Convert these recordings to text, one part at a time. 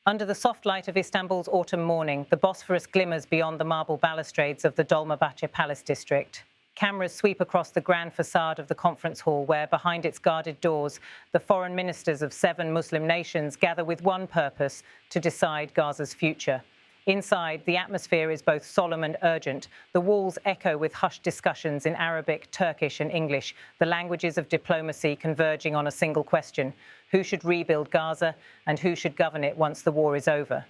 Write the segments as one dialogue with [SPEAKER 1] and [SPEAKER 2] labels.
[SPEAKER 1] Under the soft light of Istanbul's autumn morning, the Bosphorus glimmers beyond the marble balustrades of the Dolmabahce Palace district. Cameras sweep across the grand facade of the conference hall where, behind its guarded doors, the foreign ministers of 7 Muslim nations gather with one purpose: to decide Gaza's future. Inside, the atmosphere is both solemn and urgent. The walls echo with hushed discussions in Arabic, Turkish and English, the languages of diplomacy converging on a single question: who should rebuild Gaza and who should govern it once the war is over?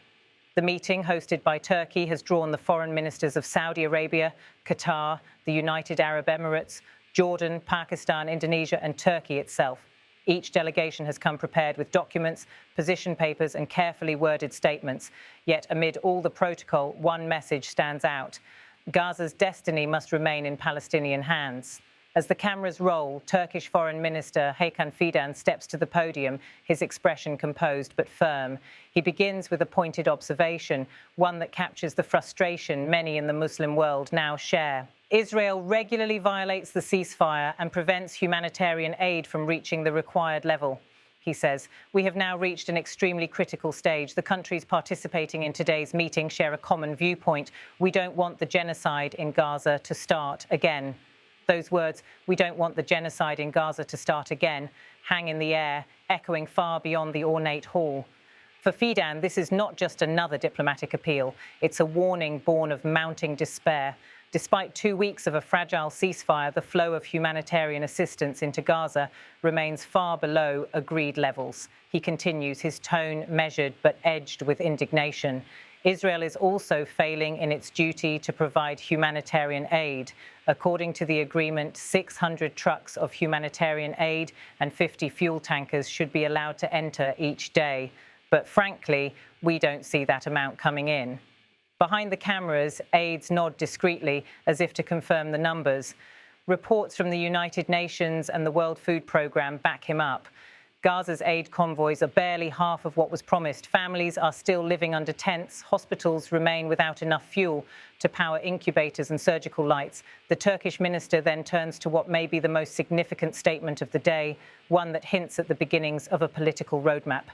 [SPEAKER 1] The meeting, hosted by Turkey, has drawn the foreign ministers of Saudi Arabia, Qatar, the United Arab Emirates, Jordan, Pakistan, Indonesia and Turkey itself. Each delegation has come prepared with documents, position papers and carefully worded statements. Yet amid all the protocol, one message stands out: Gaza's destiny must remain in Palestinian hands. As the cameras roll, Turkish Foreign Minister Hakan Fidan steps to the podium, his expression composed but firm. He begins with a pointed observation, one that captures the frustration many in the Muslim world now share. Israel regularly violates the ceasefire and prevents humanitarian aid from reaching the required level. He says, "We have now reached an extremely critical stage. The countries participating in today's meeting share a common viewpoint. We don't want the genocide in Gaza to start again." Those words, "we don't want the genocide in Gaza to start again," hang in the air, echoing far beyond the ornate hall. For Fidan, this is not just another diplomatic appeal. It's a warning born of mounting despair. Despite 2 weeks of a fragile ceasefire, the flow of humanitarian assistance into Gaza remains far below agreed levels. He continues, his tone measured but edged with indignation. Israel is also failing in its duty to provide humanitarian aid. According to the agreement, 600 trucks of humanitarian aid and 50 fuel tankers should be allowed to enter each day. But frankly, we don't see that amount coming in. Behind the cameras, aides nod discreetly as if to confirm the numbers. Reports from the United Nations and the World Food Programme back him up. Gaza's aid convoys are barely half of what was promised. Families are still living under tents. Hospitals remain without enough fuel to power incubators and surgical lights. The Turkish minister then turns to what may be the most significant statement of the day, one that hints at the beginnings of a political roadmap.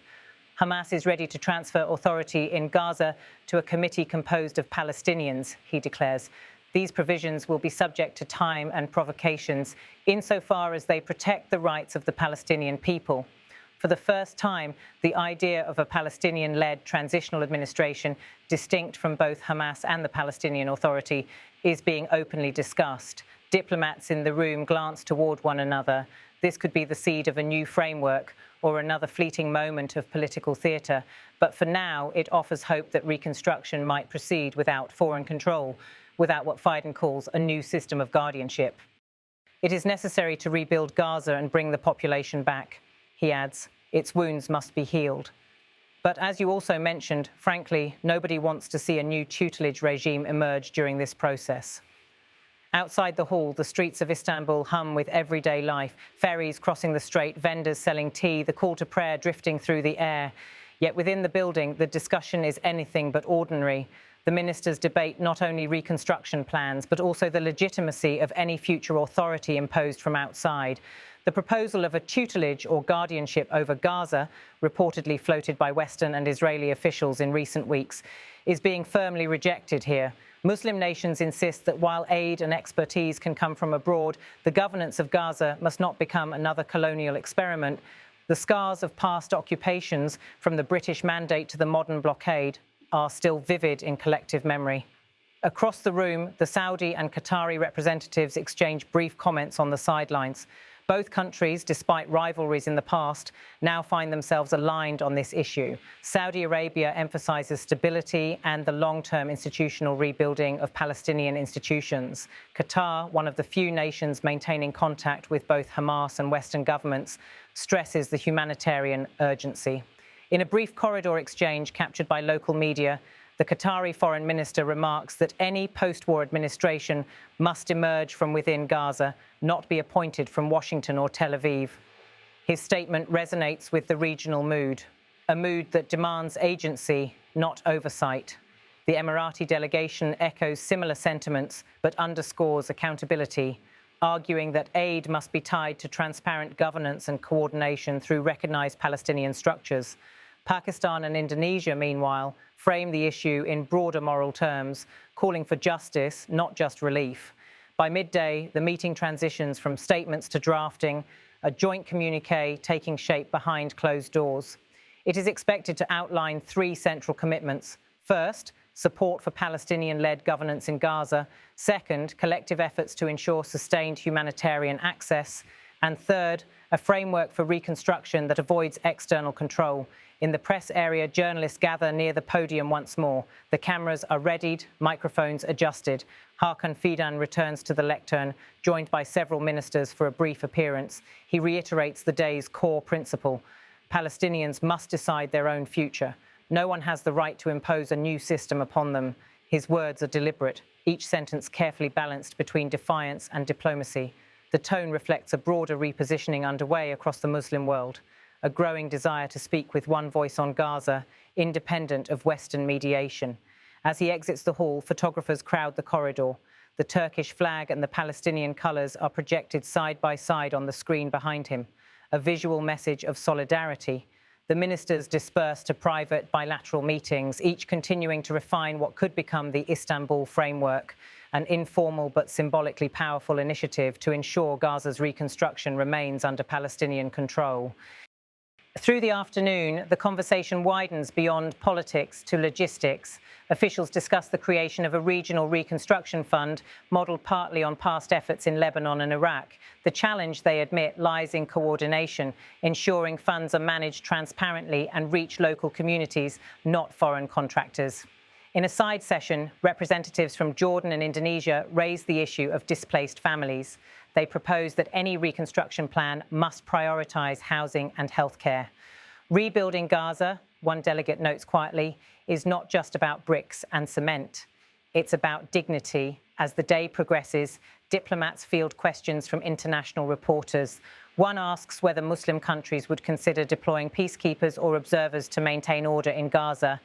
[SPEAKER 1] Hamas is ready to transfer authority in Gaza to a committee composed of Palestinians, he declares. These provisions will be subject to time and provocations insofar as they protect the rights of the Palestinian people. For the first time, the idea of a Palestinian-led transitional administration, distinct from both Hamas and the Palestinian Authority, is being openly discussed. Diplomats in the room glance toward one another. This could be the seed of a new framework or another fleeting moment of political theatre. But for now, it offers hope that reconstruction might proceed without foreign control, without what Fidan calls a new system of guardianship. It is necessary to rebuild Gaza and bring the population back, he adds. Its wounds must be healed. But as you also mentioned, frankly, nobody wants to see a new tutelage regime emerge during this process. Outside the hall, the streets of Istanbul hum with everyday life, ferries crossing the strait, vendors selling tea, the call to prayer drifting through the air. Yet within the building, the discussion is anything but ordinary. The ministers debate not only reconstruction plans, but also the legitimacy of any future authority imposed from outside. The proposal of a tutelage or guardianship over Gaza, reportedly floated by Western and Israeli officials in recent weeks, is being firmly rejected here. Muslim nations insist that while aid and expertise can come from abroad, the governance of Gaza must not become another colonial experiment. The scars of past occupations, from the British Mandate to the modern blockade, are still vivid in collective memory. Across the room, the Saudi and Qatari representatives exchange brief comments on the sidelines. Both countries, despite rivalries in the past, now find themselves aligned on this issue. Saudi Arabia emphasizes stability and the long-term institutional rebuilding of Palestinian institutions. Qatar, one of the few nations maintaining contact with both Hamas and Western governments, stresses the humanitarian urgency. In a brief corridor exchange captured by local media, the Qatari foreign minister remarks that any post-war administration must emerge from within Gaza, not be appointed from Washington or Tel Aviv. His statement resonates with the regional mood, a mood that demands agency, not oversight. The Emirati delegation echoes similar sentiments, but underscores accountability, arguing that aid must be tied to transparent governance and coordination through recognized Palestinian structures. Pakistan and Indonesia, meanwhile, frame the issue in broader moral terms, calling for justice, not just relief. By midday, the meeting transitions from statements to drafting, a joint communique taking shape behind closed doors. It is expected to outline three central commitments. First, support for Palestinian-led governance in Gaza. Second, collective efforts to ensure sustained humanitarian access. And third, a framework for reconstruction that avoids external control. In the press area, journalists gather near the podium once more. The cameras are readied, microphones adjusted. Hakan Fidan returns to the lectern, joined by several ministers for a brief appearance. He reiterates the day's core principle. Palestinians must decide their own future. No one has the right to impose a new system upon them. His words are deliberate, each sentence carefully balanced between defiance and diplomacy. The tone reflects a broader repositioning underway across the Muslim world, a growing desire to speak with one voice on Gaza, independent of Western mediation. As he exits the hall, photographers crowd the corridor. The Turkish flag and the Palestinian colours are projected side by side on the screen behind him, a visual message of solidarity. The ministers disperse to private bilateral meetings, each continuing to refine what could become the Istanbul framework, an informal but symbolically powerful initiative to ensure Gaza's reconstruction remains under Palestinian control. Through the afternoon, the conversation widens beyond politics to logistics. Officials discuss the creation of a regional reconstruction fund modelled partly on past efforts in Lebanon and Iraq. The challenge, they admit, lies in coordination, ensuring funds are managed transparently and reach local communities, not foreign contractors. In a side session, representatives from Jordan and Indonesia raised the issue of displaced families. They propose that any reconstruction plan must prioritise housing and healthcare. Rebuilding Gaza, one delegate notes quietly, is not just about bricks and cement. It's about dignity. As the day progresses, diplomats field questions from international reporters. One asks whether Muslim countries would consider deploying peacekeepers or observers to maintain order in Gaza.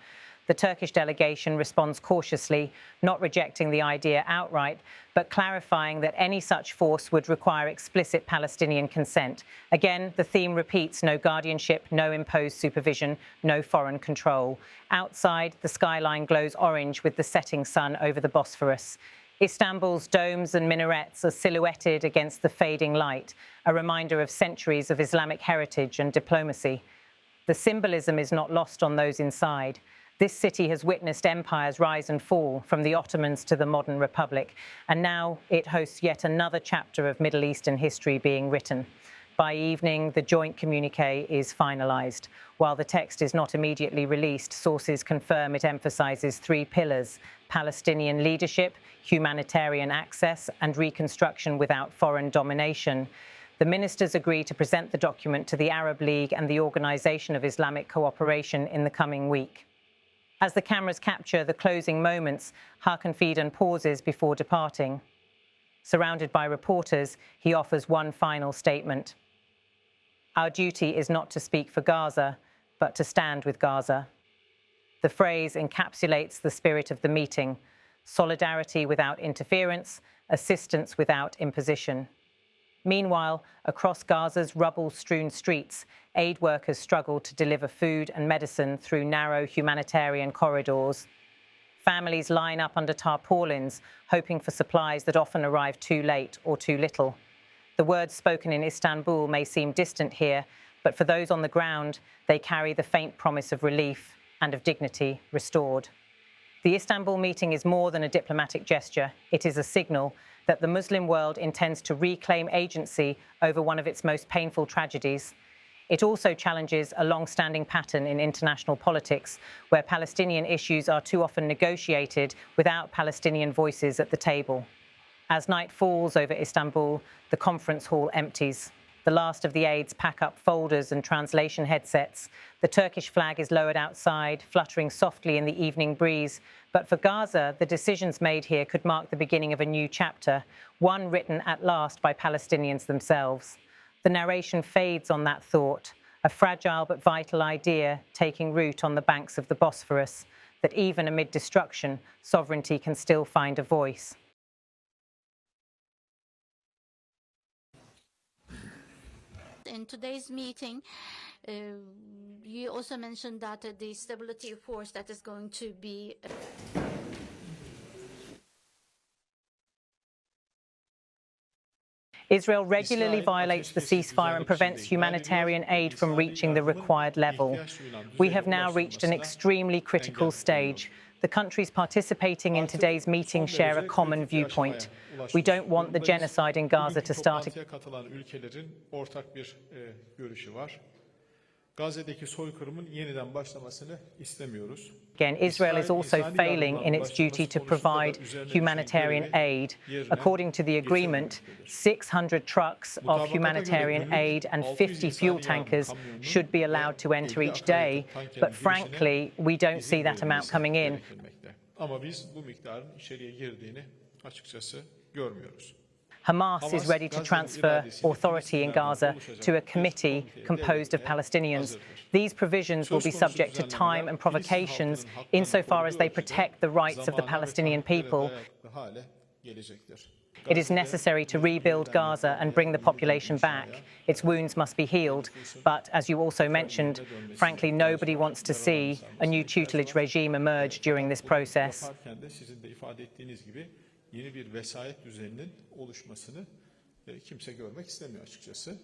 [SPEAKER 1] The Turkish delegation responds cautiously, not rejecting the idea outright, but clarifying that any such force would require explicit Palestinian consent. Again, the theme repeats: no guardianship, no imposed supervision, no foreign control. Outside, the skyline glows orange with the setting sun over the Bosphorus. Istanbul's domes and minarets are silhouetted against the fading light, a reminder of centuries of Islamic heritage and diplomacy. The symbolism is not lost on those inside. This city has witnessed empires rise and fall, from the Ottomans to the modern republic, and now it hosts yet another chapter of Middle Eastern history being written. By evening, the joint communique is finalised. While the text is not immediately released, sources confirm it emphasises three pillars: Palestinian leadership, humanitarian access, and reconstruction without foreign domination. The ministers agree to present the document to the Arab League and the Organisation of Islamic Cooperation in the coming week. As the cameras capture the closing moments, Hakan Fidan pauses before departing. Surrounded by reporters, he offers one final statement. Our duty is not to speak for Gaza, but to stand with Gaza. The phrase encapsulates the spirit of the meeting: solidarity without interference, assistance without imposition. Meanwhile, across Gaza's rubble-strewn streets, aid workers struggle to deliver food and medicine through narrow humanitarian corridors. Families line up under tarpaulins, hoping for supplies that often arrive too late or too little. The words spoken in Istanbul may seem distant here, but for those on the ground, they carry the faint promise of relief and of dignity restored. The Istanbul meeting is more than a diplomatic gesture. It is a signal that the Muslim world intends to reclaim agency over one of its most painful tragedies. It also challenges a long-standing pattern in international politics, where Palestinian issues are too often negotiated without Palestinian voices at the table. As night falls over Istanbul, the conference hall empties. The last of the aides pack up folders and translation headsets. The Turkish flag is lowered outside, fluttering softly in the evening breeze. But for Gaza, the decisions made here could mark the beginning of a new chapter, one written at last by Palestinians themselves. The narration fades on that thought, a fragile but vital idea taking root on the banks of the Bosphorus, that even amid destruction, sovereignty can still find a voice.
[SPEAKER 2] in today's meeting, you also mentioned that the stability force that is going to be
[SPEAKER 1] Israel regularly violates the ceasefire and prevents humanitarian aid from reaching the required level. We have now reached an extremely critical stage. The countries participating in today's meeting share a common viewpoint. We don't want the genocide in Gaza to start again.
[SPEAKER 3] Gazze'deki soykırımın yeniden başlamasını istemiyoruz.
[SPEAKER 1] Again, Israel is also failing in its duty to provide humanitarian aid. According to the agreement, 600 trucks of humanitarian aid and 50 fuel tankers should be allowed to enter each day, but frankly, we don't see that amount coming in.
[SPEAKER 3] Ama biz bu miktarın içeriye girdiğini açıkçası görmüyoruz.
[SPEAKER 1] Hamas is ready to transfer authority in Gaza to a committee composed of Palestinians. These provisions will be subject to time and provocations insofar as they protect the rights of the Palestinian people. It is necessary to rebuild Gaza and bring the population back. Its wounds must be healed. But, as you also mentioned, frankly, nobody wants to see a new tutelage regime emerge during this process.
[SPEAKER 3] Yeni bir vesayet düzeninin oluşmasını kimse görmek istemiyor açıkçası.